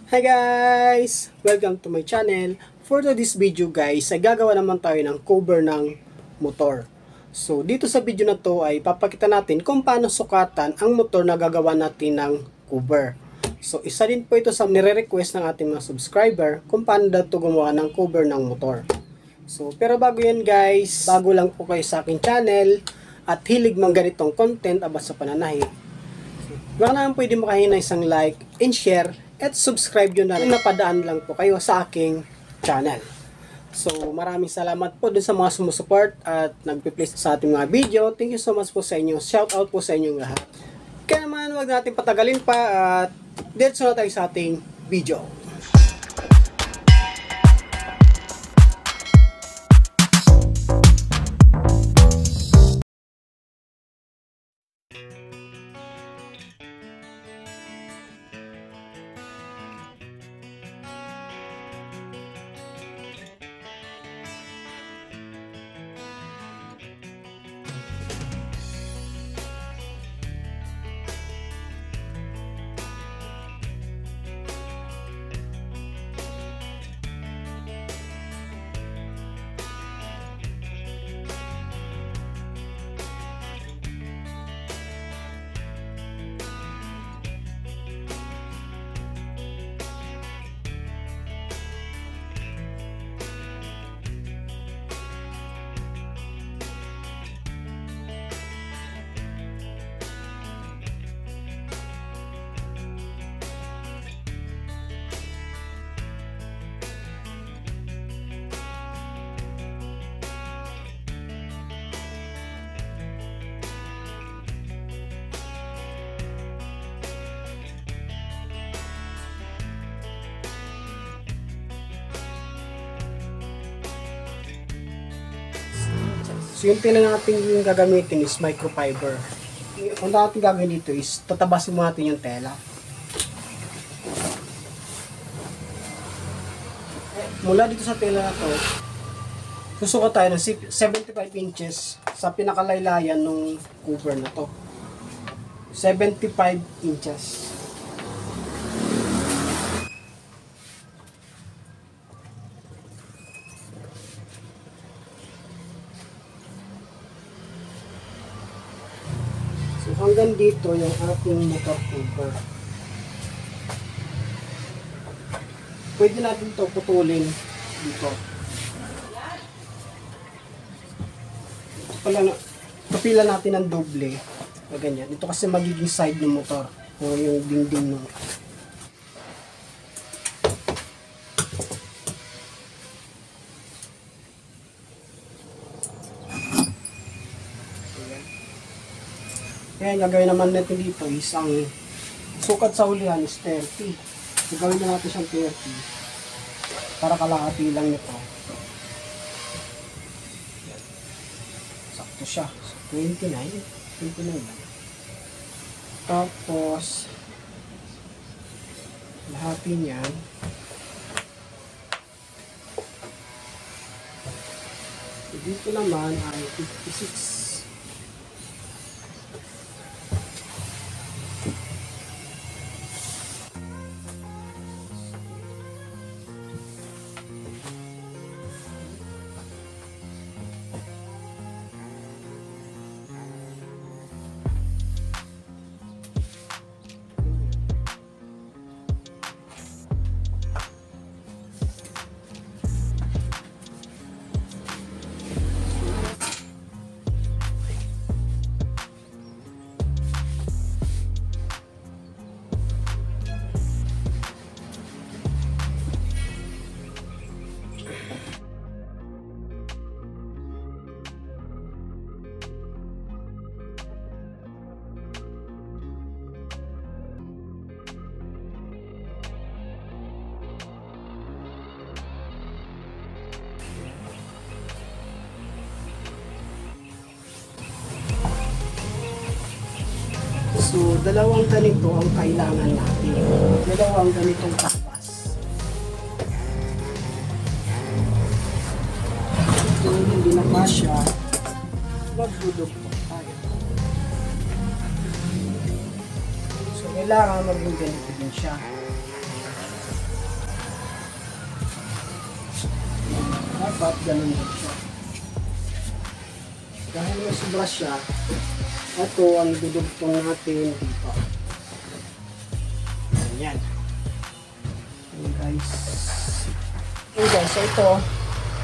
Hi guys! Welcome to my channel. For this video guys, ay gagawa naman tayo ng cover ng motor. So dito sa video na to ay papakita natin kung paano sukatan ang motor na gagawa natin ng cover. So isa din po ito sa nire-request ng ating mga subscriber kung paano daw ito gumawa ng cover ng motor. So pero bago yan guys, bago lang po kayo sa aking channel at hilig mang ganitong content about sa pananahi, baka naman pwede makahina isang like and share at subscribe nyo na rin, napadaan lang po kayo sa aking channel. So maraming salamat po dun sa mga sumusuport at nagpi-place sa ating mga video. Thank you so much po sa inyo. Shout out po sa inyong lahat. Kaya naman wag natin patagalin pa at diretso na tayo sa ating video. So yung tela natin yung gagamitin is microfiber. Ang natin gagawin dito is tatabasin mo natin yung tela. Mula dito sa tela na to, susukat tayo ng 75 inches sa pinakalaylayan ng cover na to. 75 inches. So hanggang dito yung ating motor cover. Pwede natin ito putulin dito. Kapila natin ng doble. Ganyan. Ito kasi magiging side ng motor. O yung dingding ng kaya gagawin naman natin dito is ang sukat sa ulihan is 30. So gawin na natin siyang 30 para kalahati lang nito. Sakto siya. So 29 lang. Tapos lahati niyan dito naman ay 56. So, dalawang ganito ang kailangan natin. Dalawang ganitong tapas. Kung hindi na kasya, magdudugtong tayo. So, kailangan maging ganito din siya. dapat ganun din siya. Dahil may sobra siya, ito ang dudugtong natin dito. Ayan. Ayan guys. Ayan guys, so ito,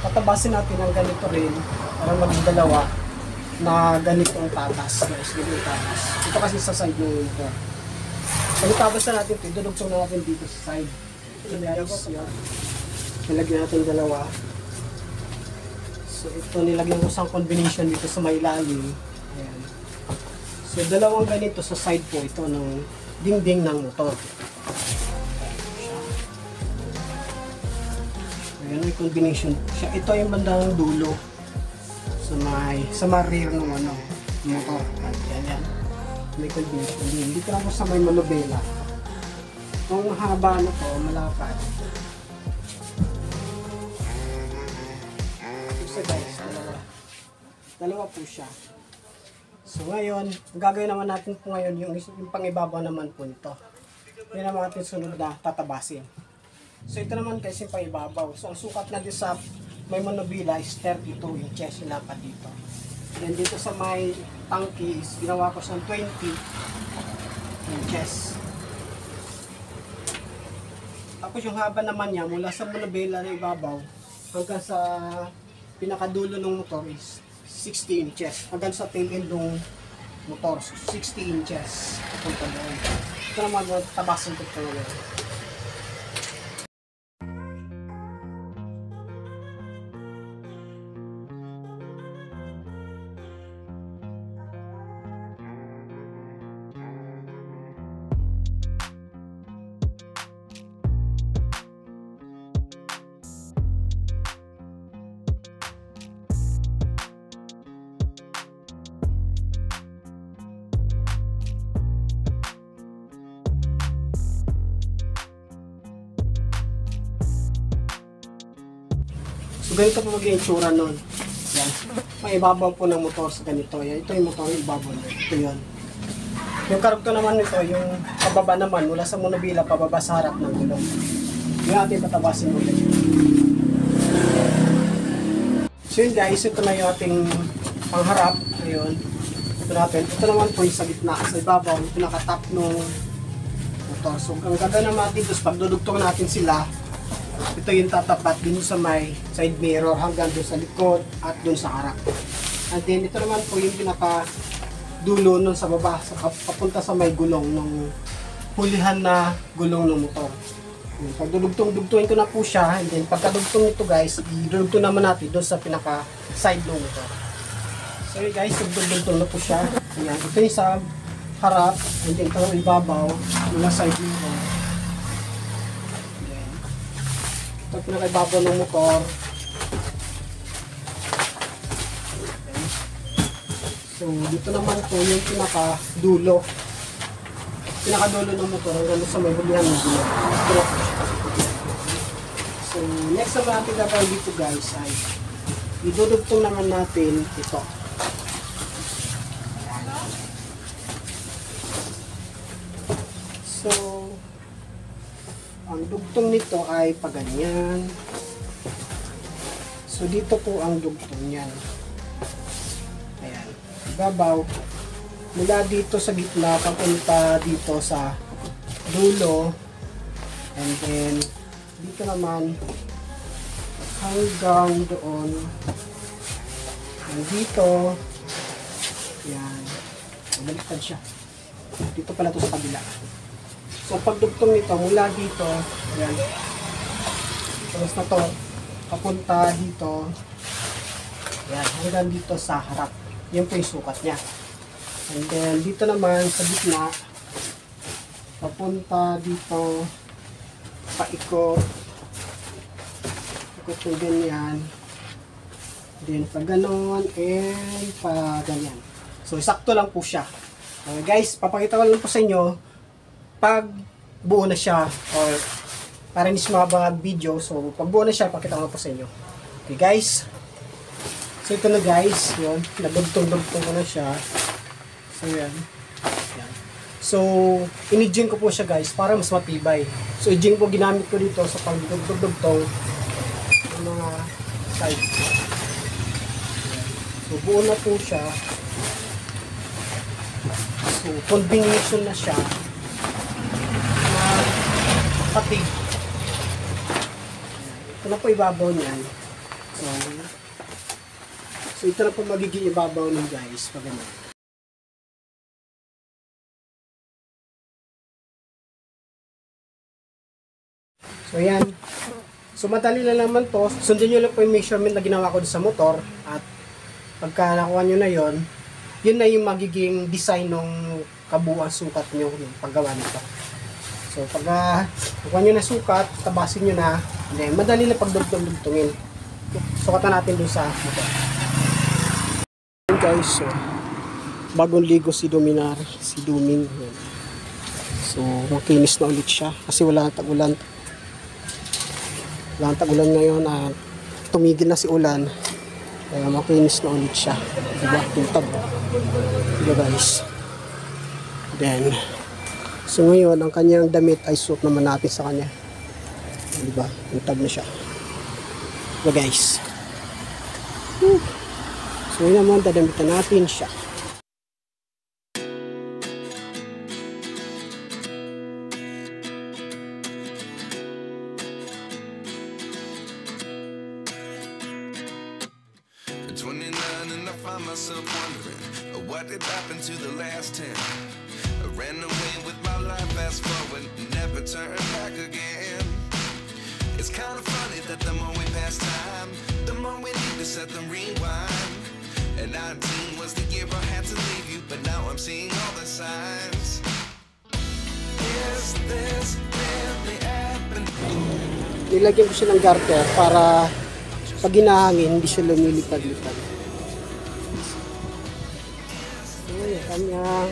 tatabasin natin ang ganito rin para maging dalawa na ganitong tatas guys, ganitong tatas. Ito kasi sa side yung ito. Pagkatapos na natin ito, idudugtong na natin dito sa side. Ito guys, yan. Nilagyan natin dalawa. So ito nilagyan ko sa combination dito sa may lalim. Ayan. So dalawang ganito sa side po ito ng dingding ng motor. Ayan, may combination siya. Ito yung bandang dulo sa rear ng motor. Ayan. May combination din. Dito ako sa may manubela. Itong mahaba na to, malapad. So guys, dalawa po siya. So ngayon, gagawin naman natin po ngayon yung pangibabaw naman po nito. Yan naman natin sunod na tatabasin. So ito naman guys yung pangibabaw. So ang sukat na dito sa may manubila is 32 inches yung lapad dito. Then dito sa may tangki is ginawa ko siyang 20 inches. Tapos yung haba naman niya mula sa manubila na ibabaw hanggang sa pinakadulo ng motor is 60 inches. Hanggang sa tail end ng motor, 60 inches. Ito naman, tabasin ko ito ngayon. So ganito po maging itsura nun. Yan. May ibabaw po ng motor sa ganito. Yan. Ito yung motor yung ibabaw nun. Ito yun. Yung karugto naman nito, yung pababa naman, mula sa monobila, pababa sa harap ng gulong. Yung ating patabasin ulit. So yun guys, ito na yung ating pangharap. Ayun. Ito natin. Ito naman po yung sa gitna. Sa ibabaw, yung pinaka-top ng motor. So ang ganda naman dito, pag dudugtong natin sila, ito yung tatapat din sa may side mirror hanggang doon sa likod at doon sa harap. And then ito naman po yung pinaka dulo nun sa baba, papunta sa may gulong ng hulihan na gulong ng motor. Pag dudugtong-dugtungin ko na po siya, and then pagkadugtong nito guys, idudugtong naman natin doon sa pinaka side ng motor. So yun guys, dugtong na po siya. Ayan, ito yung sa harap, and then ito yung ibabaw, yung side mirror. Ito yung pinaka-ibabaw ng motor. So, dito naman po yung pinaka-dulo. Pinaka-dulo ng motor hanggang sa may hulihan ng dulo. So, next naman natin gagawin dito guys ay idudugtong naman natin ito. So, ang dugtong nito ay paganyan. So dito po ang dugtong niyan. Ayan. Ibabaw. Mula dito sa gitna papunta dito sa dulo. And then dito naman hanggang doon. And dito. Ayan. Baliktad siya. Dito pala to sa kabila. So pagdugtong nito mula dito, ayan, tapos na to, papunta dito, ayan, hanggang dito sa harap. Yan po yung sukat niya. And then dito naman sa gitna, papunta dito, paikot, ikot yung ganyan, then pag ganon, and pag ganyan. So sakto lang po siya. Okay, guys, papakita ko lang po sa inyo pag buo na siya, or para hindi sumabang ang video. So pag buo na siya, pakita ko po sa inyo. Okay guys, so ito na guys, yun, nagdugtong-dugtong ko na siya. So yan, yan. So inijing ko po siya guys para mas matibay. So ijing po ginamit ko dito sa pagdugtong-dugtong ng mga side. So buo na po siya. So combination na siya na patig. Ito na po ibabaw niyan. So ito na po magiging ibabaw ng guys. Pag ano. So ayan. So madali lang naman to. Sundin nyo lang po yung measurement na ginawa ko sa motor. At pagka nakuha nyo na yon, yun na yung magiging design ng kabuuan sukat nyo yung paggawa nito. So pagka nakuha nyo na sukat, tabasin nyo na. Then madali lang pagdugtong-dugtungin. Sukatan natin dun sa motor. Ayan guys, so bagong ligo si Dominar, si Duming. So makinis na ulit siya kasi wala nang tag-ulan. Wala nang tag-ulan ngayon at tumigil na si ulan. Kaya makinis na ulit siya. Diba? Tuntag. Diba guys? Then, so ngayon, ang kanyang damit ay suot naman natin sa kanya. Diba? Tuntag na siya. Diba guys? So ngayon naman, dadamitan natin siya. Myself wondering what did happen to the last 10. I ran away with my life, fast forward, never turn back again. It's kind of funny that the more we pass time, the more we need to set them rewind. And 19 was the year I had to leave you, but now I'm seeing all the signs. Is this really happening? Nilagyan ko siya ng garter para pag hinahangin, hindi siya lumilipad-lipad. Kanyang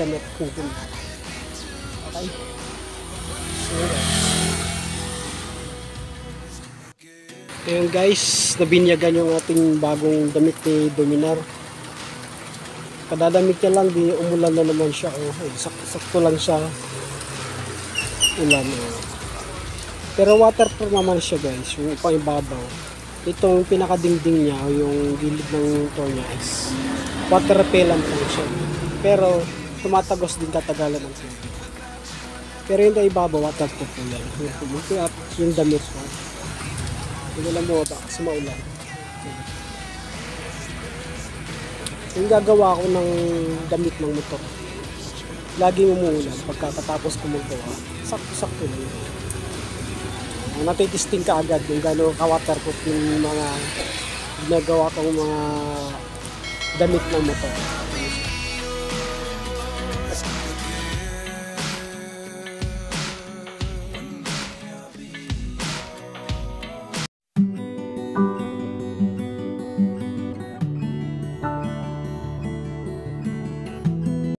damit kumpul. Okay. So ayan guys, nabinyagan yung ating bagong damit ni Dominar. Kadadamit niya lang, di umulan na naman siya. Sakto lang siya ulan. Pero waterproof naman siya guys, yung pang ibabaw. Itong pinakadingding niya o yung gilid ng motor niya is water repellent lang siya. Pero tumatagos din katagalan ng tubig. Pero yung ibabaw, waterproof po yan. Yung damit ko. Hindi lang mo ba kasi maulan. Yung gagawa ko ng damit ng motor. Laging umuulan pagkatapos ko magawa. Sakto-sakto lang. Natitesting ka agad kung gano'n ka-waterproof yung mga ginagawa kong mga damit ng motor.